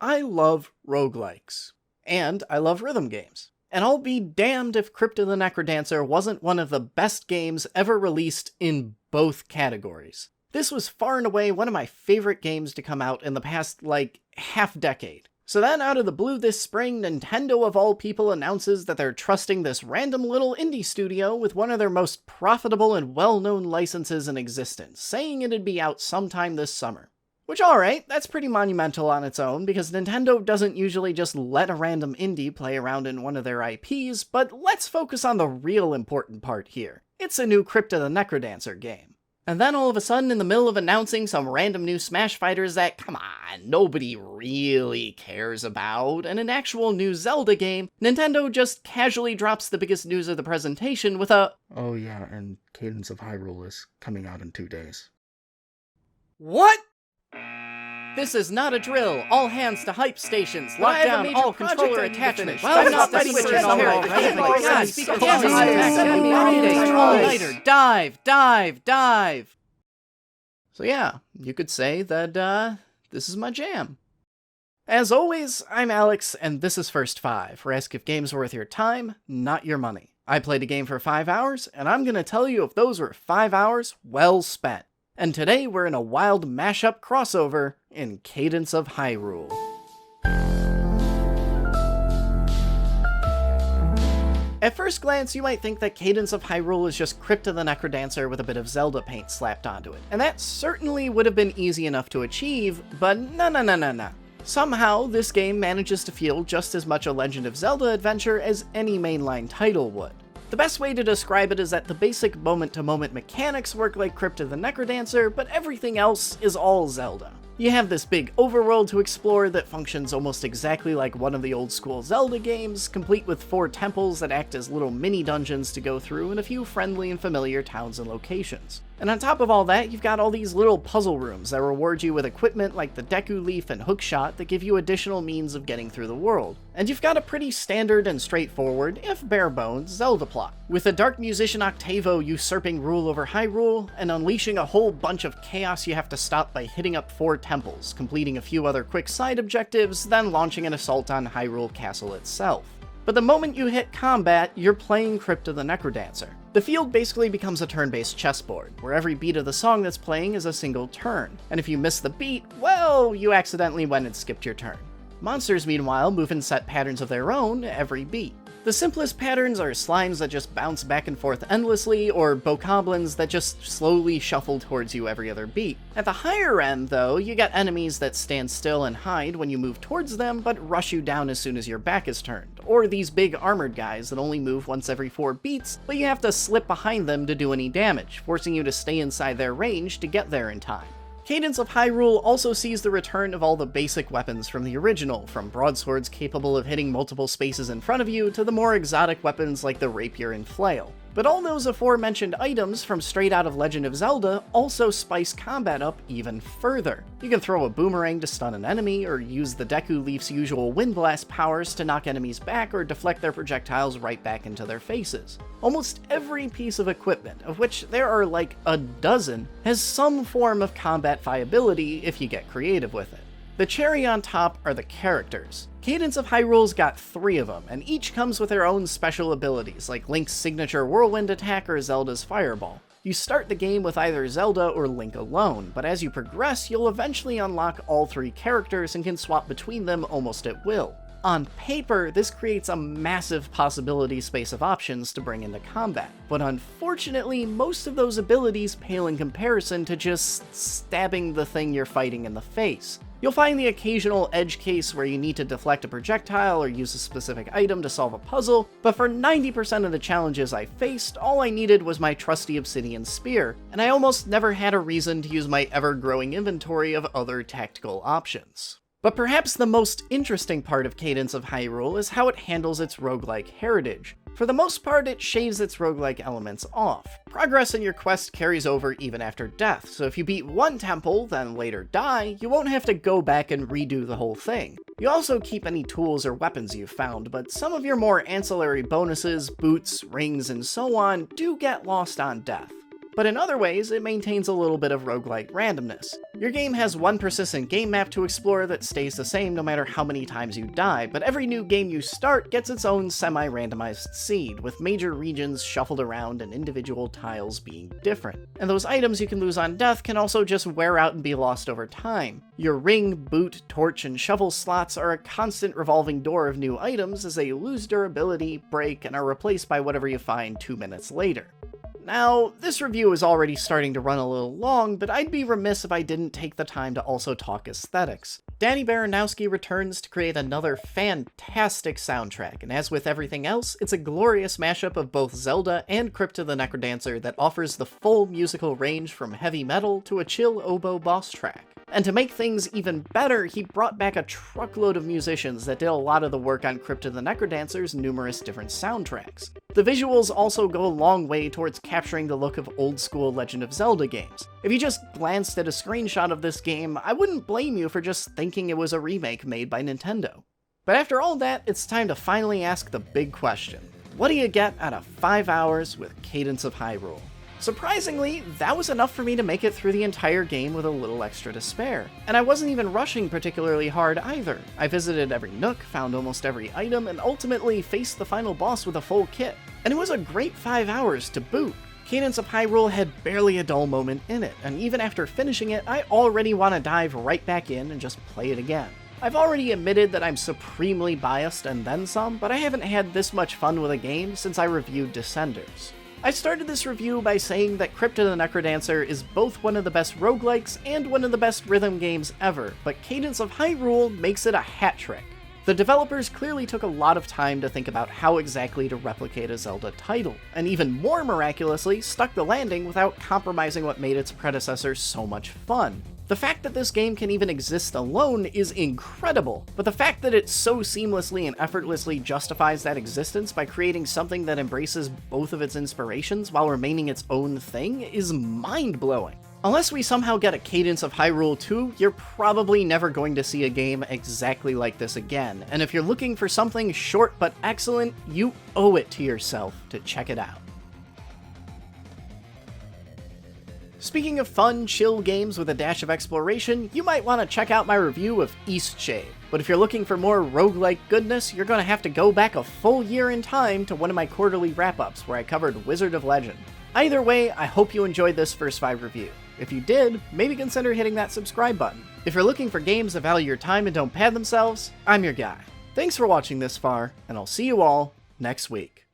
I love roguelikes. And I love rhythm games. And I'll be damned if Crypt of the Necrodancer wasn't one of the best games ever released in both categories. This was far and away one of my favorite games to come out in the past, half decade. So then out of the blue this spring, Nintendo of all people announces that they're trusting this random little indie studio with one of their most profitable and well-known licenses in existence, saying it'd be out sometime this summer. Which, alright, that's pretty monumental on its own, because Nintendo doesn't usually just let a random indie play around in one of their IPs, but let's focus on the real important part here. It's a new Crypt of the Necrodancer game. And then all of a sudden, in the middle of announcing some random new Smash fighters that, come on, nobody really cares about, and an actual new Zelda game, Nintendo just casually drops the biggest news of the presentation with a, "Oh yeah, and Cadence of Hyrule is coming out in 2 days. What? This is not a drill. All hands to hype stations. Lock down all controller attachments. Well, not the switches all-nighter. Dive. So yeah, you could say that, this is my jam. As always, I'm Alex, and this is First Five, where I ask if games are worth your time, not your money. I played a game for 5 hours, and I'm gonna tell you if those were 5 hours well spent. And today we're in a wild mashup crossover in Cadence of Hyrule. At first glance, you might think that Cadence of Hyrule is just Crypt of the Necrodancer with a bit of Zelda paint slapped onto it. And that certainly would have been easy enough to achieve, but no. Somehow, this game manages to feel just as much a Legend of Zelda adventure as any mainline title would. The best way to describe it is that the basic moment-to-moment mechanics work like Crypt of the Necrodancer, but everything else is all Zelda. You have this big overworld to explore that functions almost exactly like one of the old-school Zelda games, complete with 4 temples that act as little mini-dungeons to go through and a few friendly and familiar towns and locations. And on top of all that, you've got all these little puzzle rooms that reward you with equipment like the Deku Leaf and Hookshot that give you additional means of getting through the world. And you've got a pretty standard and straightforward, if bare-bones, Zelda plot, with a dark musician Octavo usurping rule over Hyrule and unleashing a whole bunch of chaos you have to stop by hitting up 4 temples, completing a few other quick side objectives, then launching an assault on Hyrule Castle itself. But the moment you hit combat, you're playing Crypt of the Necrodancer. The field basically becomes a turn-based chessboard, where every beat of the song that's playing is a single turn, and if you miss the beat, well, you accidentally went and skipped your turn. Monsters, meanwhile, move in set patterns of their own every beat. The simplest patterns are slimes that just bounce back and forth endlessly, or bokoblins that just slowly shuffle towards you every other beat. At the higher end, though, you got enemies that stand still and hide when you move towards them, but rush you down as soon as your back is turned. Or these big armored guys that only move once every 4 beats, but you have to slip behind them to do any damage, forcing you to stay inside their range to get there in time. Cadence of Hyrule also sees the return of all the basic weapons from the original, from broadswords capable of hitting multiple spaces in front of you to the more exotic weapons like the rapier and flail. But all those aforementioned items from straight out of Legend of Zelda also spice combat up even further. You can throw a boomerang to stun an enemy, or use the Deku Leaf's usual Wind Blast powers to knock enemies back or deflect their projectiles right back into their faces. Almost every piece of equipment, of which there are like a dozen, has some form of combat viability if you get creative with it. The cherry on top are the characters. Cadence of Hyrule's got 3 of them, and each comes with their own special abilities, like Link's signature whirlwind attack or Zelda's fireball. You start the game with either Zelda or Link alone, but as you progress, you'll eventually unlock all 3 characters and can swap between them almost at will. On paper, this creates a massive possibility space of options to bring into combat, but unfortunately, most of those abilities pale in comparison to just stabbing the thing you're fighting in the face. You'll find the occasional edge case where you need to deflect a projectile or use a specific item to solve a puzzle, but for 90% of the challenges I faced, all I needed was my trusty obsidian spear, and I almost never had a reason to use my ever-growing inventory of other tactical options. But perhaps the most interesting part of Cadence of Hyrule is how it handles its roguelike heritage. For the most part, it shaves its roguelike elements off. Progress in your quest carries over even after death, so if you beat one temple, then later die, you won't have to go back and redo the whole thing. You also keep any tools or weapons you've found, but some of your more ancillary bonuses, boots, rings, and so on, do get lost on death. but in other ways, it maintains a little bit of roguelike randomness. Your game has one persistent game map to explore that stays the same no matter how many times you die, but every new game you start gets its own semi-randomized seed, with major regions shuffled around and individual tiles being different. And those items you can lose on death can also just wear out and be lost over time. Your ring, boot, torch, and shovel slots are a constant revolving door of new items as they lose durability, break, and are replaced by whatever you find 2 minutes later. Now, this review is already starting to run a little long, but I'd be remiss if I didn't take the time to also talk aesthetics. Danny Baranowski returns to create another fantastic soundtrack, and as with everything else, it's a glorious mashup of both Zelda and Crypt of the Necrodancer that offers the full musical range from heavy metal to a chill oboe boss track. And to make things even better, he brought back a truckload of musicians that did a lot of the work on Crypt of the Necrodancer's numerous different soundtracks. The visuals also go a long way towards capturing the look of old-school Legend of Zelda games. If you just glanced at a screenshot of this game, I wouldn't blame you for just thinking it was a remake made by Nintendo. But after all that, it's time to finally ask the big question. What do you get out of 5 hours with Cadence of Hyrule? Surprisingly, that was enough for me to make it through the entire game with a little extra to spare. And I wasn't even rushing particularly hard either. I visited every nook, found almost every item, and ultimately faced the final boss with a full kit. And it was a great 5 hours to boot. Cadence of Hyrule had barely a dull moment in it, and even after finishing it, I already want to dive right back in and just play it again. I've already admitted that I'm supremely biased and then some, but I haven't had this much fun with a game since I reviewed Descenders. I started this review by saying that Crypt of the Necrodancer is both one of the best roguelikes and one of the best rhythm games ever, but Cadence of Hyrule makes it a hat trick. The developers clearly took a lot of time to think about how exactly to replicate a Zelda title, and even more miraculously, stuck the landing without compromising what made its predecessor so much fun. The fact that this game can even exist alone is incredible, but the fact that it so seamlessly and effortlessly justifies that existence by creating something that embraces both of its inspirations while remaining its own thing is mind-blowing. Unless we somehow get a Cadence of Hyrule 2, you're probably never going to see a game exactly like this again, and if you're looking for something short but excellent, you owe it to yourself to check it out. Speaking of fun, chill games with a dash of exploration, you might want to check out my review of Eastshade. But if you're looking for more roguelike goodness, you're going to have to go back a full year in time to one of my quarterly wrap-ups where I covered Wizard of Legend. Either way, I hope you enjoyed this First 5 review. If you did, maybe consider hitting that subscribe button. If you're looking for games that value your time and don't pad themselves, I'm your guy. Thanks for watching this far, and I'll see you all next week.